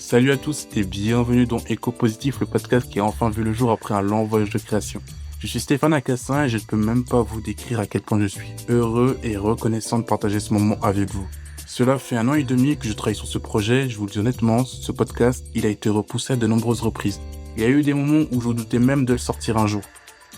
Salut à tous et bienvenue dans Éco Positif, le podcast qui a enfin vu le jour après un long voyage de création. Je suis Stéphane Acassin et je ne peux même pas vous décrire à quel point je suis heureux et reconnaissant de partager ce moment avec vous. Cela fait 1 an et demi que je travaille sur ce projet, je vous le dis honnêtement, ce podcast, il a été repoussé à de nombreuses reprises. Il y a eu des moments où je doutais même de le sortir un jour.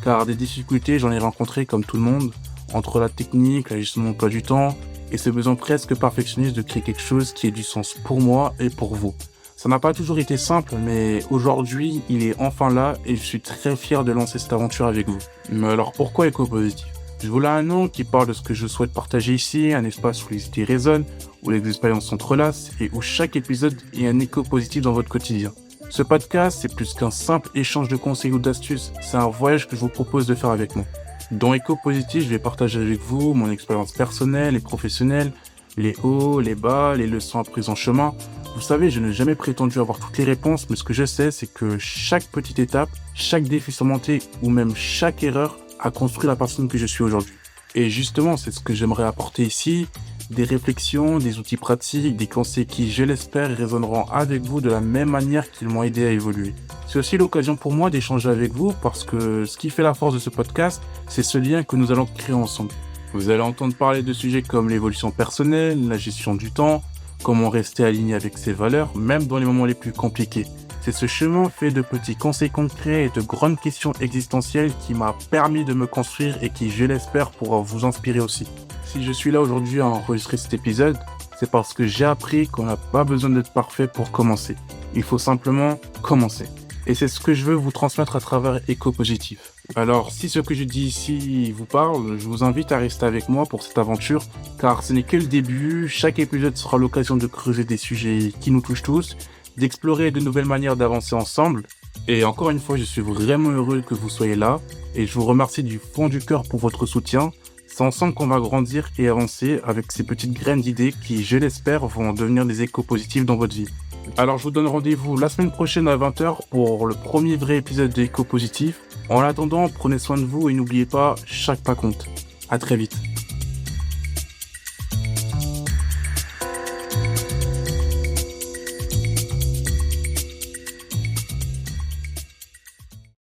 Car des difficultés, j'en ai rencontré comme tout le monde, entre la technique, la gestion de mon emploi du temps, et ce besoin presque perfectionniste de créer quelque chose qui ait du sens pour moi et pour vous. Ça n'a pas toujours été simple, mais aujourd'hui, il est enfin là et je suis très fier de lancer cette aventure avec vous. Mais alors pourquoi Éco Positif ? Je voulais un nom qui parle de ce que je souhaite partager ici, un espace où les idées résonnent, où les expériences s'entrelacent et où chaque épisode est un écho positif dans votre quotidien. Ce podcast, c'est plus qu'un simple échange de conseils ou d'astuces, c'est un voyage que je vous propose de faire avec moi. Dans Éco Positif, je vais partager avec vous mon expérience personnelle et professionnelle, les hauts, les bas, les leçons apprises en chemin. Vous savez, je n'ai jamais prétendu avoir toutes les réponses, mais ce que je sais, c'est que chaque petite étape, chaque défi surmonté ou même chaque erreur a construit la personne que je suis aujourd'hui. Et justement, c'est ce que j'aimerais apporter ici, des réflexions, des outils pratiques, des conseils qui, je l'espère, résonneront avec vous de la même manière qu'ils m'ont aidé à évoluer. C'est aussi l'occasion pour moi d'échanger avec vous parce que ce qui fait la force de ce podcast, c'est ce lien que nous allons créer ensemble. Vous allez entendre parler de sujets comme l'évolution personnelle, la gestion du temps, comment rester aligné avec ses valeurs, même dans les moments les plus compliqués. C'est ce chemin fait de petits conseils concrets et de grandes questions existentielles qui m'a permis de me construire et qui, je l'espère, pourra vous inspirer aussi. Si je suis là aujourd'hui à enregistrer cet épisode, c'est parce que j'ai appris qu'on n'a pas besoin d'être parfait pour commencer. Il faut simplement commencer. Et c'est ce que je veux vous transmettre à travers Éco Positif. Alors, si ce que je dis ici vous parle, je vous invite à rester avec moi pour cette aventure, car ce n'est que le début, chaque épisode sera l'occasion de creuser des sujets qui nous touchent tous, d'explorer de nouvelles manières d'avancer ensemble. Et encore une fois, je suis vraiment heureux que vous soyez là, et je vous remercie du fond du cœur pour votre soutien. C'est ensemble qu'on va grandir et avancer avec ces petites graines d'idées qui, je l'espère, vont devenir des échos positifs dans votre vie. Alors je vous donne rendez-vous la semaine prochaine à 20h pour le premier vrai épisode d'Éco Positif. En attendant, prenez soin de vous et n'oubliez pas, chaque pas compte. À très vite.